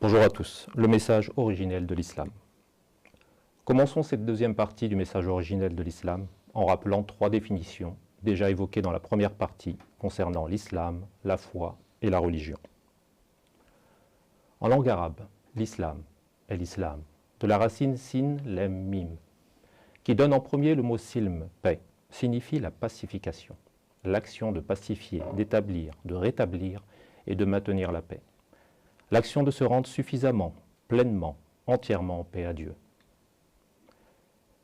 Bonjour à tous, le message originel de l'islam. Commençons cette deuxième partie du message originel de l'islam en rappelant trois définitions déjà évoquées dans la première partie concernant l'islam, la foi et la religion. En langue arabe, l'islam est l'islam, de la racine sin, lem, mim, qui donne en premier le mot silm, paix, signifie la pacification, l'action de pacifier, d'établir, de rétablir et de maintenir la paix. L'action de se rendre suffisamment, pleinement, entièrement en paix à Dieu.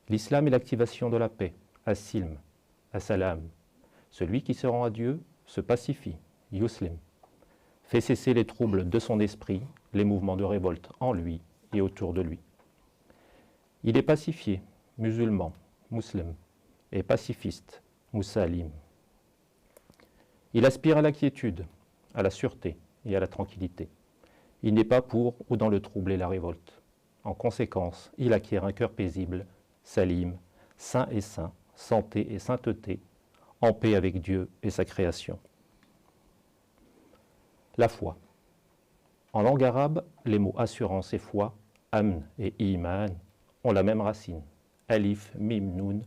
L'islam est l'activation de la paix, as-silm, as-salam. Celui qui se rend à Dieu se pacifie, yuslim, fait cesser les troubles de son esprit, les mouvements de révolte en lui et autour de lui. Il est pacifié, musulman, muslim, et pacifiste, musalim. Il aspire à la quiétude, à la sûreté et à la tranquillité. Il n'est pas pour ou dans le trouble et la révolte. En conséquence, il acquiert un cœur paisible, salim, saint et saint, santé et sainteté, en paix avec Dieu et sa création. La foi. En langue arabe, les mots assurance et foi, amn et iman, ont la même racine, alif, mim, nun,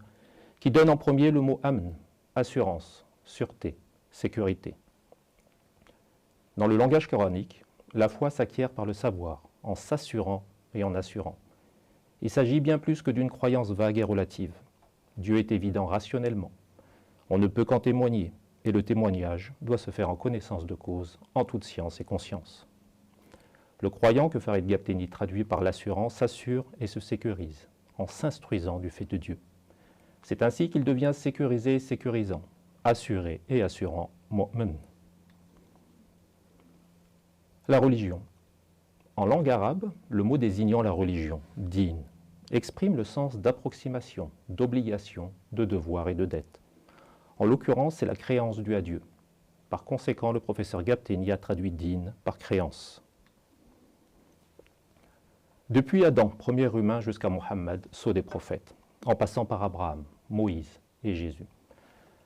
qui donne en premier le mot amn, assurance, sûreté, sécurité. Dans le langage coranique, la foi s'acquiert par le savoir, en s'assurant et en assurant. Il s'agit bien plus que d'une croyance vague et relative. Dieu est évident rationnellement. On ne peut qu'en témoigner, et le témoignage doit se faire en connaissance de cause, en toute science et conscience. Le croyant, que Farid Gapteni traduit par l'assurance, s'assure et se sécurise, en s'instruisant du fait de Dieu. C'est ainsi qu'il devient sécurisé et sécurisant, assuré et assurant, mu'min. La religion. En langue arabe, le mot désignant la religion, din, exprime le sens d'approximation, d'obligation, de devoir et de dette. En l'occurrence, c'est la créance due à Dieu. Par conséquent, le professeur Gapteni a traduit din par créance. Depuis Adam, premier humain, jusqu'à Mohammed, sceau des prophètes, en passant par Abraham, Moïse et Jésus.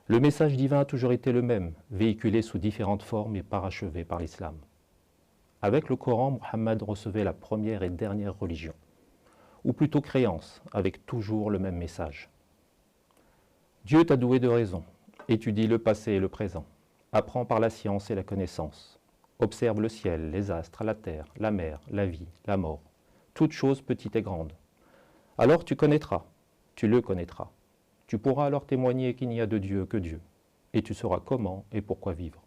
Le message divin a toujours été le même, véhiculé sous différentes formes et parachevé par l'islam. Avec le Coran, Mohammed recevait la première et dernière religion, ou plutôt créance, avec toujours le même message. Dieu t'a doué de raison, étudie le passé et le présent, apprends par la science et la connaissance, observe le ciel, les astres, la terre, la mer, la vie, la mort, toutes choses petites et grandes. Alors tu connaîtras, tu le connaîtras, tu pourras alors témoigner qu'il n'y a de Dieu que Dieu, et tu sauras comment et pourquoi vivre.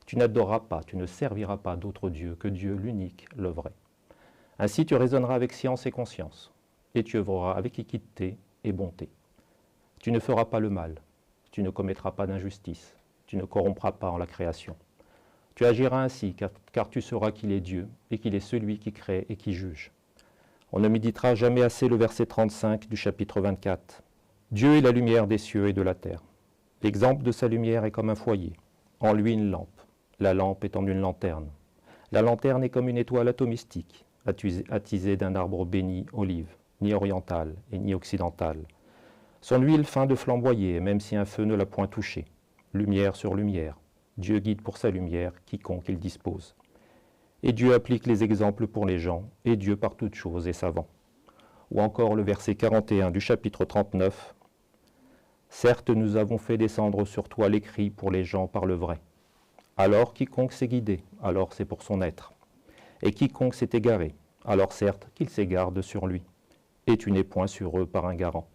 Tu n'adoreras pas, tu ne serviras pas d'autre Dieu que Dieu l'unique, le vrai. Ainsi tu raisonneras avec science et conscience, et tu œuvreras avec équité et bonté. Tu ne feras pas le mal, tu ne commettras pas d'injustice, tu ne corrompras pas en la création. Tu agiras ainsi, car tu sauras qu'il est Dieu, et qu'il est celui qui crée et qui juge. On ne méditera jamais assez le verset 35 du chapitre 24. Dieu est la lumière des cieux et de la terre. L'exemple de sa lumière est comme un foyer, en lui une lampe. La lampe étant une lanterne. La lanterne est comme une étoile atomistique, attisée d'un arbre béni, olive, ni orientale et ni occidentale. Son huile feint de flamboyer, même si un feu ne l'a point touchée. Lumière sur lumière. Dieu guide pour sa lumière quiconque il dispose. Et Dieu applique les exemples pour les gens, et Dieu par toutes choses est savant. Ou encore le verset 41 du chapitre 39. Certes, nous avons fait descendre sur toi l'écrit pour les gens par le vrai. Alors quiconque s'est guidé, alors c'est pour son être. Et quiconque s'est égaré, alors certes qu'il s'égarde sur lui. et tu n'es point sur eux par un garant.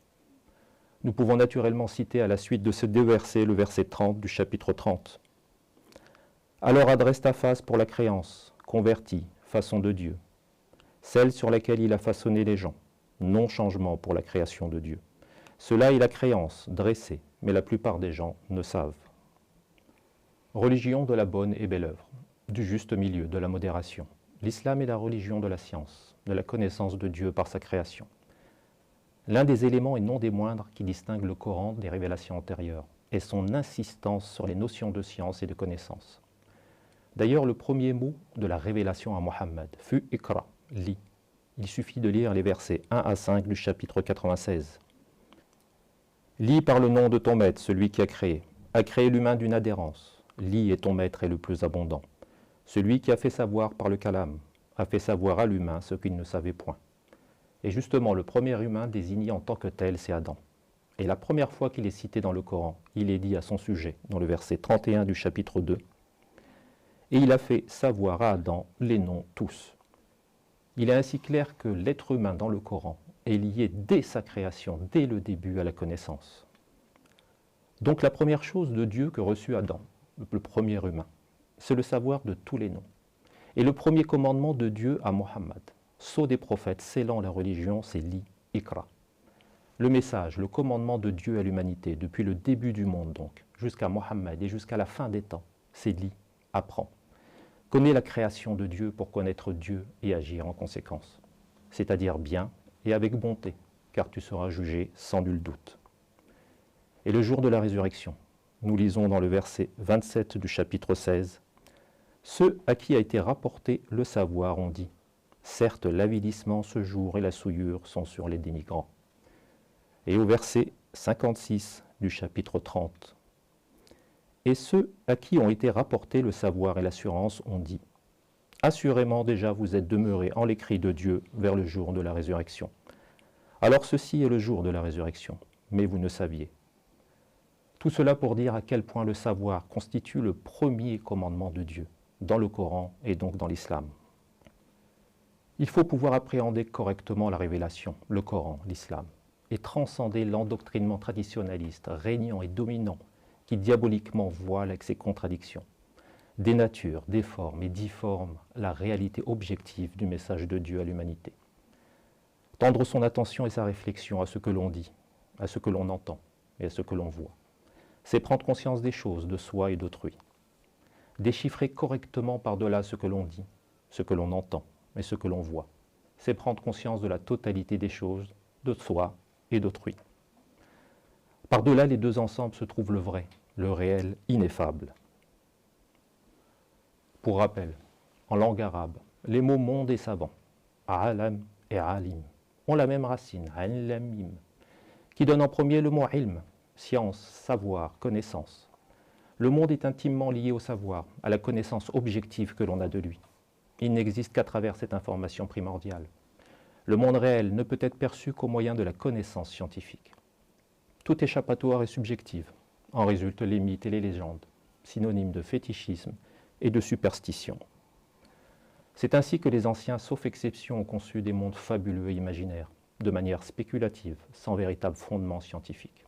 Nous pouvons naturellement citer à la suite de ces deux versets le verset 30 du chapitre 30. Alors adresse ta face pour la créance, convertie, façon de Dieu, celle sur laquelle il a façonné les gens, non changement pour la création de Dieu. Cela est la créance, dressée, mais la plupart des gens ne savent. Religion de la bonne et belle œuvre, du juste milieu, de la modération. L'islam est la religion de la science, de la connaissance de Dieu par sa création. L'un des éléments, et non des moindres, qui distingue le Coran des révélations antérieures est son insistance sur les notions de science et de connaissance. D'ailleurs, le premier mot de la révélation à Mohammed fut « Iqra », lis. Il suffit de lire les versets 1 à 5 du chapitre 96. Lis par le nom de ton maître, celui qui a créé l'humain d'une adhérence. Lis et ton maître est le plus abondant. Celui qui a fait savoir par le kalam, a fait savoir à l'humain ce qu'il ne savait point. Et justement, le premier humain désigné en tant que tel, c'est Adam. Et la première fois qu'il est cité dans le Coran, il est dit à son sujet, dans le verset 31 du chapitre 2, « Et il a fait savoir à Adam les noms tous. » Il est ainsi clair que l'être humain dans le Coran est lié dès sa création, dès le début à la connaissance. Donc la première chose de Dieu que reçut Adam, le premier humain, c'est le savoir de tous les noms. Et le premier commandement de Dieu à Mohammed, sceau des prophètes, scellant la religion, c'est lis, Iqra. Le message, le commandement de Dieu à l'humanité, depuis le début du monde donc, jusqu'à Mohammed et jusqu'à la fin des temps, c'est lis, apprends. Connais la création de Dieu pour connaître Dieu et agir en conséquence, c'est-à-dire bien et avec bonté, car tu seras jugé sans nul doute. Et le jour de la résurrection, nous lisons dans le verset 27 du chapitre 16, « Ceux à qui a été rapporté le savoir ont dit, certes l'avilissement ce jour et la souillure sont sur les dénigrants. » Et au verset 56 du chapitre 30, « Et ceux à qui ont été rapportés le savoir et l'assurance ont dit, assurément déjà vous êtes demeurés en l'écrit de Dieu vers le jour de la résurrection. Alors ceci est le jour de la résurrection, mais vous ne saviez. » Tout cela pour dire à quel point le savoir constitue le premier commandement de Dieu, dans le Coran et donc dans l'islam. Il faut pouvoir appréhender correctement la révélation, le Coran, l'islam, et transcender l'endoctrinement traditionnaliste, régnant et dominant, qui diaboliquement voile avec ses contradictions, dénature, déforme et difforme la réalité objective du message de Dieu à l'humanité. Tendre son attention et sa réflexion à ce que l'on dit, à ce que l'on entend et à ce que l'on voit. C'est prendre conscience des choses, de soi et d'autrui. Déchiffrer correctement par-delà ce que l'on dit, ce que l'on entend et ce que l'on voit. C'est prendre conscience de la totalité des choses, de soi et d'autrui. Par-delà les deux ensembles se trouve le vrai, le réel ineffable. Pour rappel, en langue arabe, les mots monde et savant, alam et alim, ont la même racine, alamim, qui donne en premier le mot ilm, science, savoir, connaissance. Le monde est intimement lié au savoir, à la connaissance objective que l'on a de lui. Il n'existe qu'à travers cette information primordiale. Le monde réel ne peut être perçu qu'au moyen de la connaissance scientifique. Tout échappatoire est subjectif. En résultent les mythes et les légendes, synonymes de fétichisme et de superstition. C'est ainsi que les anciens, sauf exception, ont conçu des mondes fabuleux et imaginaires, de manière spéculative, sans véritable fondement scientifique.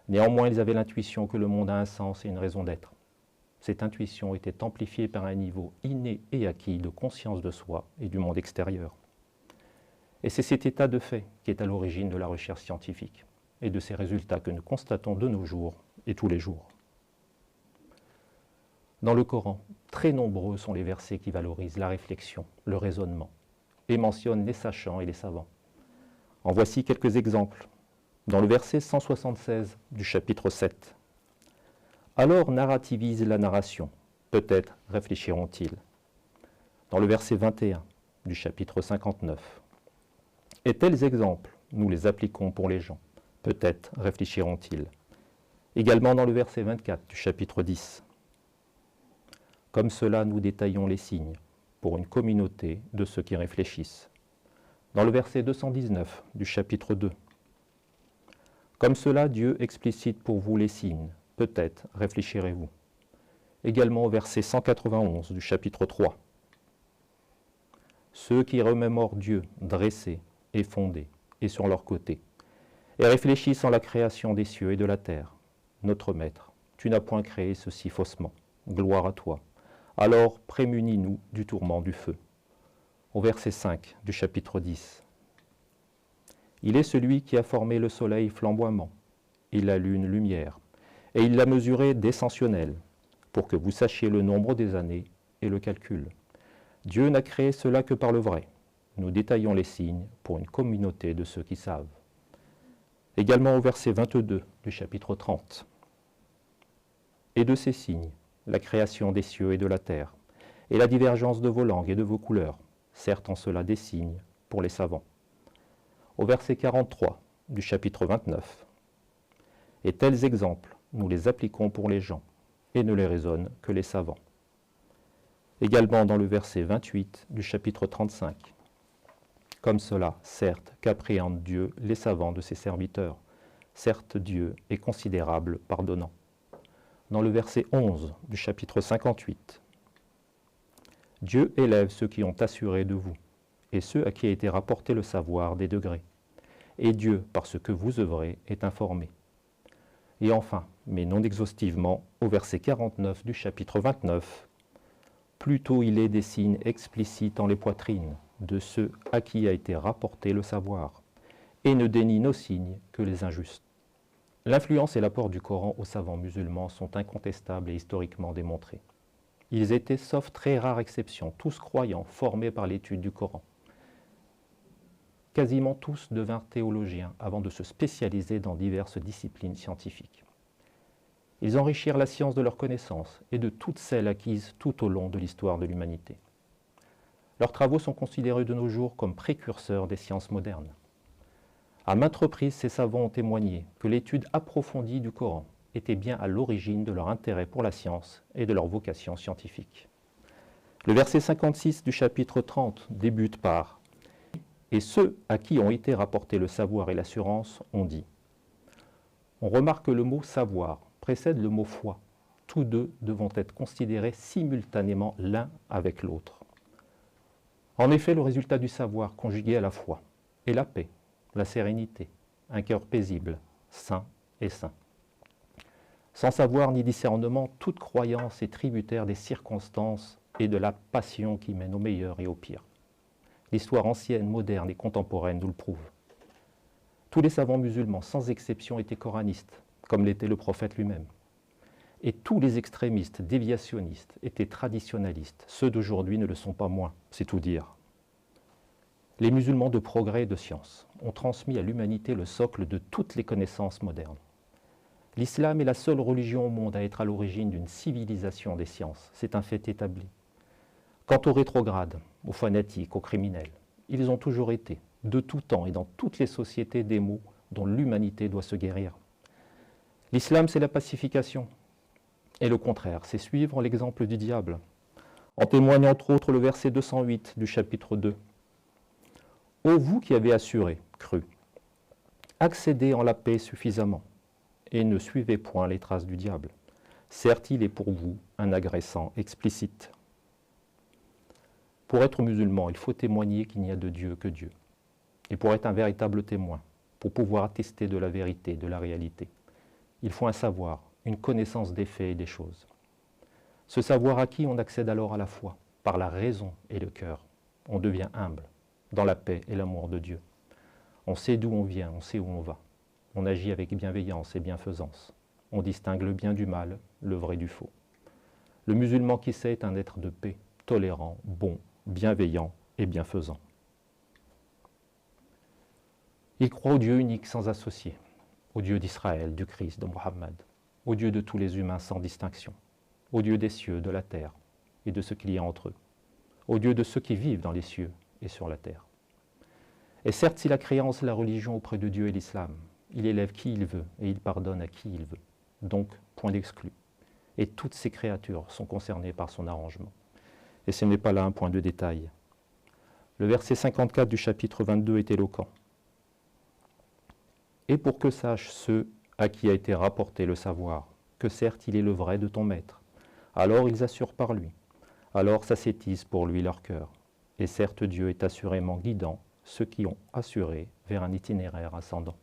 Néanmoins, ils avaient l'intuition que le monde a un sens et une raison d'être. Cette intuition était amplifiée par un niveau inné et acquis de conscience de soi et du monde extérieur. Et c'est cet état de fait qui est à l'origine de la recherche scientifique et de ces résultats que nous constatons de nos jours et tous les jours. Dans le Coran, très nombreux sont les versets qui valorisent la réflexion, le raisonnement, et mentionnent les sachants et les savants. En voici quelques exemples. Dans le verset 176 du chapitre 7, « Alors narrativise la narration, peut-être réfléchiront-ils. » Dans le verset 21 du chapitre 59, « Et tels exemples, nous les appliquons pour les gens, peut-être réfléchiront-ils. » Également dans le verset 24 du chapitre 10, « Comme cela, nous détaillons les signes pour une communauté de ceux qui réfléchissent. » Dans le verset 219 du chapitre 2, comme cela, Dieu explicite pour vous les signes, peut-être réfléchirez-vous. Également au verset 191 du chapitre 3. Ceux qui remémorent Dieu dressé et fondé, et sur leur côté, et réfléchissent en la création des cieux et de la terre. Notre Maître, tu n'as point créé ceci faussement. Gloire à toi. Alors prémunis-nous du tourment du feu. Au verset 5 du chapitre 10. Il est celui qui a formé le soleil flamboiement, et la lune lumière, et il l'a mesuré descensionnel, pour que vous sachiez le nombre des années et le calcul. Dieu n'a créé cela que par le vrai. Nous détaillons les signes pour une communauté de ceux qui savent. Également au verset 22 du chapitre 30. Et de ces signes, la création des cieux et de la terre, et la divergence de vos langues et de vos couleurs, certes en cela des signes pour les savants. Au verset 43 du chapitre 29. Et tels exemples, nous les appliquons pour les gens, et ne les raisonnent que les savants. Également dans le verset 28 du chapitre 35. Comme cela, certes, qu'appréhendent Dieu les savants de ses serviteurs. Certes, Dieu est considérable, pardonnant. Dans le verset 11 du chapitre 58. Dieu élève ceux qui ont assuré de vous, et ceux à qui a été rapporté le savoir des degrés. Et Dieu, par ce que vous œuvrez, est informé. Et enfin, mais non exhaustivement, au verset 49 du chapitre 29, plutôt il est des signes explicites en les poitrines de ceux à qui a été rapporté le savoir, et ne dénie nos signes que les injustes. L'influence et l'apport du Coran aux savants musulmans sont incontestables et historiquement démontrés. Ils étaient, sauf très rare exception, tous croyants, formés par l'étude du Coran. Quasiment tous devinrent théologiens avant de se spécialiser dans diverses disciplines scientifiques. Ils enrichirent la science de leurs connaissances et de toutes celles acquises tout au long de l'histoire de l'humanité. Leurs travaux sont considérés de nos jours comme précurseurs des sciences modernes. À maintes reprises, ces savants ont témoigné que l'étude approfondie du Coran était bien à l'origine de leur intérêt pour la science et de leur vocation scientifique. Le verset 56 du chapitre 30 débute par « Et ceux à qui ont été rapportés le savoir et l'assurance ont dit ». On remarque que le mot « savoir » précède le mot « foi ». Tous deux devant être considérés simultanément l'un avec l'autre. En effet, le résultat du savoir conjugué à la foi est la paix, la sérénité, un cœur paisible, sain et saint. Sans savoir ni discernement, toute croyance est tributaire des circonstances et de la passion qui mène au meilleur et au pire. L'histoire ancienne, moderne et contemporaine nous le prouve. Tous les savants musulmans, sans exception, étaient coranistes, comme l'était le prophète lui-même. Et tous les extrémistes, déviationnistes, étaient traditionalistes. Ceux d'aujourd'hui ne le sont pas moins, c'est tout dire. Les musulmans de progrès et de science ont transmis à l'humanité le socle de toutes les connaissances modernes. L'islam est la seule religion au monde à être à l'origine d'une civilisation des sciences. C'est un fait établi. Quant aux rétrogrades, aux fanatiques, aux criminels, ils ont toujours été, de tout temps et dans toutes les sociétés, des maux dont l'humanité doit se guérir. L'islam, c'est la pacification. Et le contraire, c'est suivre l'exemple du diable. En témoigne entre autres le verset 208 du chapitre 2. « Ô vous qui avez assuré, cru, accédez en la paix suffisamment, et ne suivez point les traces du diable. Certes, il est pour vous un agressant explicite. » Pour être musulman, il faut témoigner qu'il n'y a de Dieu que Dieu. Et pour être un véritable témoin, pour pouvoir attester de la vérité, de la réalité, il faut un savoir, une connaissance des faits et des choses. Ce savoir acquis, on accède alors à la foi, par la raison et le cœur. On devient humble, dans la paix et l'amour de Dieu. On sait d'où on vient, on sait où on va. On agit avec bienveillance et bienfaisance. On distingue le bien du mal, le vrai du faux. Le musulman qui sait est un être de paix, tolérant, bon, bienveillant et bienfaisant. Il croit au Dieu unique sans associé, au Dieu d'Israël, du Christ, de Mohammed, au Dieu de tous les humains sans distinction, au Dieu des cieux, de la terre et de ce qu'il y a entre eux, au Dieu de ceux qui vivent dans les cieux et sur la terre. Et certes, si la créance et la religion auprès de Dieu est l'islam, il élève qui il veut et il pardonne à qui il veut. Donc, point d'exclu. Et toutes ces créatures sont concernées par son arrangement. Et ce n'est pas là un point de détail. Le verset 54 du chapitre 22 est éloquent. Et pour que sachent ceux à qui a été rapporté le savoir, que certes il est le vrai de ton maître, alors ils assurent par lui, alors s'ascétise pour lui leur cœur. Et certes Dieu est assurément guidant ceux qui ont assuré vers un itinéraire ascendant.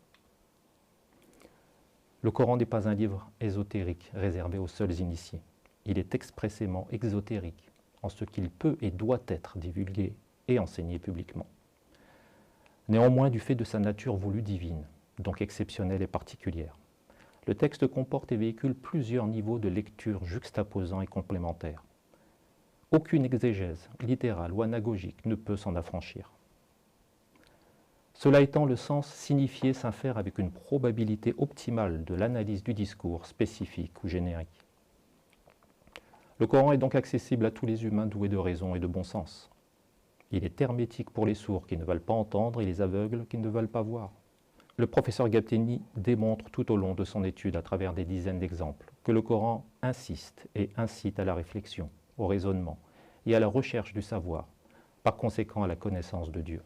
Le Coran n'est pas un livre ésotérique réservé aux seuls initiés. Il est expressément exotérique, en ce qu'il peut et doit être divulgué et enseigné publiquement. Néanmoins, du fait de sa nature voulue divine, donc exceptionnelle et particulière, le texte comporte et véhicule plusieurs niveaux de lecture juxtaposants et complémentaires. Aucune exégèse, littérale ou anagogique, ne peut s'en affranchir. Cela étant, le sens signifié s'infère avec une probabilité optimale de l'analyse du discours spécifique ou générique. Le Coran est donc accessible à tous les humains doués de raison et de bon sens. Il est hermétique pour les sourds qui ne veulent pas entendre et les aveugles qui ne veulent pas voir. Le professeur Gapteni démontre tout au long de son étude, à travers des dizaines d'exemples, que le Coran insiste et incite à la réflexion, au raisonnement et à la recherche du savoir, par conséquent à la connaissance de Dieu.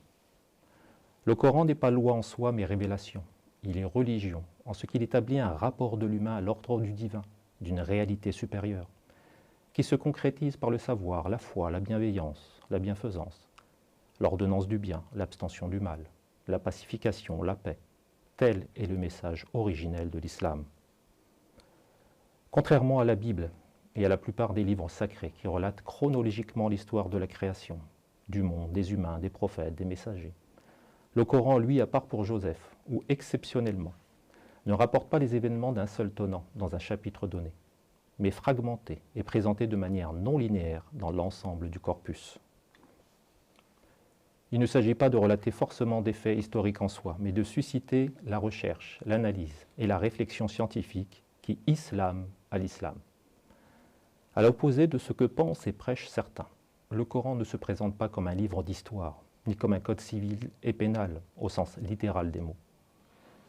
Le Coran n'est pas loi en soi, mais révélation. Il est religion, en ce qu'il établit un rapport de l'humain à l'ordre du divin, d'une réalité supérieure, qui se concrétise par le savoir, la foi, la bienveillance, la bienfaisance, l'ordonnance du bien, l'abstention du mal, la pacification, la paix. Tel est le message originel de l'islam. Contrairement à la Bible et à la plupart des livres sacrés qui relatent chronologiquement l'histoire de la création, du monde, des humains, des prophètes, des messagers, le Coran, lui, à part pour Joseph, ou exceptionnellement, ne rapporte pas les événements d'un seul tenant dans un chapitre donné, mais fragmenté et présenté de manière non linéaire dans l'ensemble du corpus. Il ne s'agit pas de relater forcément des faits historiques en soi, mais de susciter la recherche, l'analyse et la réflexion scientifique qui hissent l'âme à l'islam. À l'opposé de ce que pensent et prêchent certains, le Coran ne se présente pas comme un livre d'histoire, ni comme un code civil et pénal, au sens littéral des mots.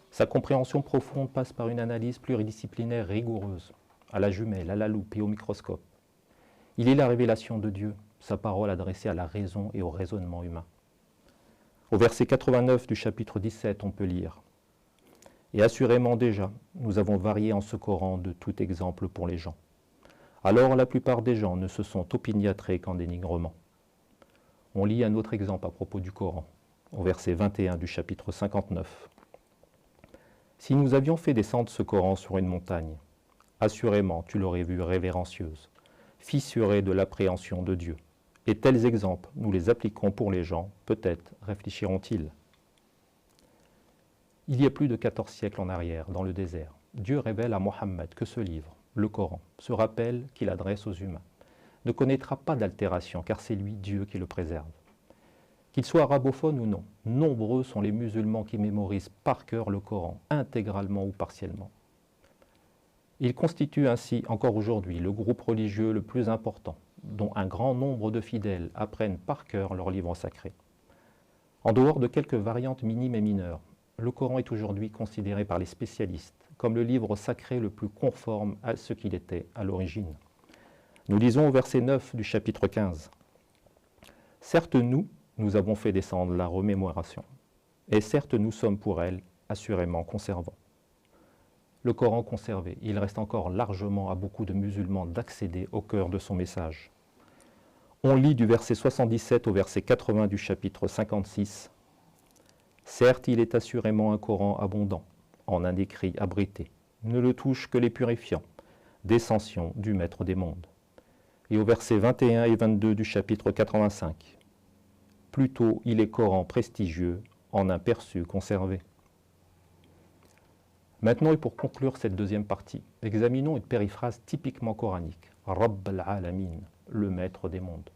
Sa compréhension profonde passe par une analyse pluridisciplinaire rigoureuse, à la jumelle, à la loupe et au microscope. Il est la révélation de Dieu, sa parole adressée à la raison et au raisonnement humain. Au verset 89 du chapitre 17, on peut lire « Et assurément déjà, nous avons varié en ce Coran de tout exemple pour les gens. Alors la plupart des gens ne se sont opiniâtrés qu'en dénigrement. » On lit un autre exemple à propos du Coran, au verset 21 du chapitre 59. « Si nous avions fait descendre ce Coran sur une montagne, assurément tu l'aurais vu révérencieuse, fissurée de l'appréhension de Dieu. Et tels exemples, nous les appliquons pour les gens, peut-être réfléchiront-ils. » Il y a plus de 14 siècles en arrière, dans le désert, Dieu révèle à Mohammed que ce livre, le Coran, ce rappel qu'il adresse aux humains, ne connaîtra pas d'altération, car c'est lui, Dieu, qui le préserve. Qu'il soit arabophone ou non, nombreux sont les musulmans qui mémorisent par cœur le Coran, intégralement ou partiellement. Il constitue ainsi, encore aujourd'hui, le groupe religieux le plus important, dont un grand nombre de fidèles apprennent par cœur leur livre sacré. En dehors de quelques variantes minimes et mineures, le Coran est aujourd'hui considéré par les spécialistes comme le livre sacré le plus conforme à ce qu'il était à l'origine. Nous lisons au verset 9 du chapitre 15. « Certes, nous avons fait descendre la remémoration, et certes, nous sommes pour elle assurément conservants. » Le Coran conservé, il reste encore largement à beaucoup de musulmans d'accéder au cœur de son message. On lit du verset 77 au verset 80 du chapitre 56. « Certes, il est assurément un Coran abondant, en un écrit abrité, ne le touche que les purifiants, descension du Maître des mondes. » Et au verset 21 et 22 du chapitre 85. « Plutôt, il est Coran prestigieux, en un perçu conservé. » Maintenant, et pour conclure cette deuxième partie, examinons une périphrase typiquement coranique, « Rabb al-Alamin », le Maître des mondes.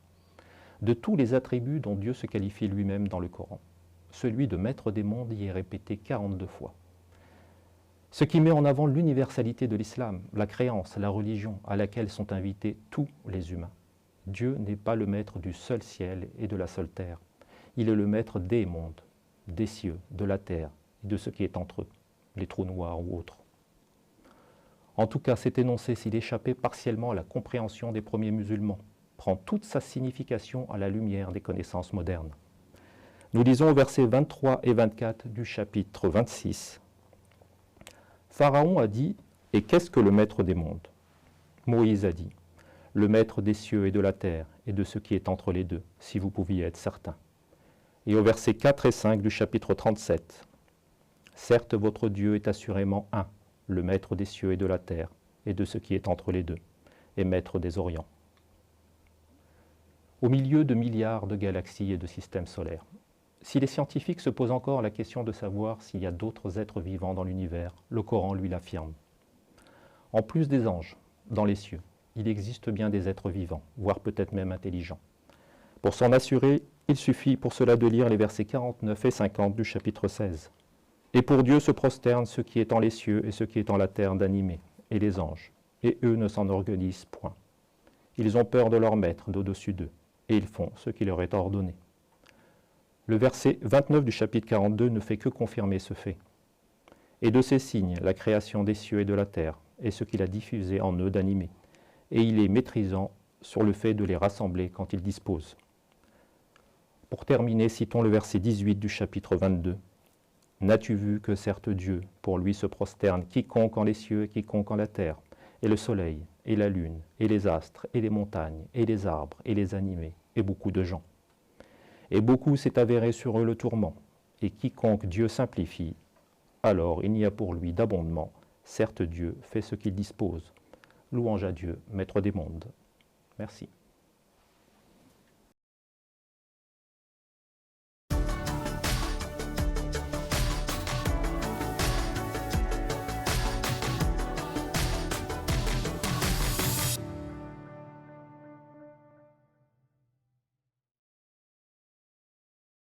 De tous les attributs dont Dieu se qualifie lui-même dans le Coran, celui de Maître des mondes y est répété 42 fois. Ce qui met en avant l'universalité de l'islam, la créance, la religion à laquelle sont invités tous les humains. Dieu n'est pas le maître du seul ciel et de la seule terre. Il est le maître des mondes, des cieux, de la terre et de ce qui est entre eux, les trous noirs ou autres. En tout cas, cet énoncé, s'il échappait partiellement à la compréhension des premiers musulmans, prend toute sa signification à la lumière des connaissances modernes. Nous lisons au versets 23 et 24 du chapitre 26. Pharaon a dit « Et qu'est-ce que le maître des mondes ?» Moïse a dit « Le maître des cieux et de la terre et de ce qui est entre les deux, si vous pouviez être certain. » Et au verset 4 et 5 du chapitre 37, « Certes, votre Dieu est assurément un, le maître des cieux et de la terre, et de ce qui est entre les deux, et maître des orients. » Au milieu de milliards de galaxies et de systèmes solaires, si les scientifiques se posent encore la question de savoir s'il y a d'autres êtres vivants dans l'univers, le Coran lui l'affirme. En plus des anges, dans les cieux, il existe bien des êtres vivants, voire peut-être même intelligents. Pour s'en assurer, il suffit pour cela de lire les versets 49 et 50 du chapitre 16. « Et pour Dieu se prosternent ce qui est en les cieux et ce qui est en la terre d'animés, et les anges, et eux ne s'enorgueillissent point. Ils ont peur de leur maître d'au-dessus d'eux, et ils font ce qui leur est ordonné. » Le verset 29 du chapitre 42 ne fait que confirmer ce fait. « Et de ces signes, la création des cieux et de la terre, et ce qu'il a diffusé en eux d'animés, et il est maîtrisant sur le fait de les rassembler quand il dispose. » Pour terminer, citons le verset 18 du chapitre 22. « N'as-tu vu que certes Dieu, pour lui se prosterne quiconque en les cieux et quiconque en la terre, et le soleil, et la lune, et les astres, et les montagnes, et les arbres, et les animés, et beaucoup de gens. Et beaucoup s'est avéré sur eux le tourment, et quiconque Dieu simplifie, alors il n'y a pour lui d'abondement. Certes Dieu fait ce qu'il dispose. Louange à Dieu, maître des mondes. » Merci.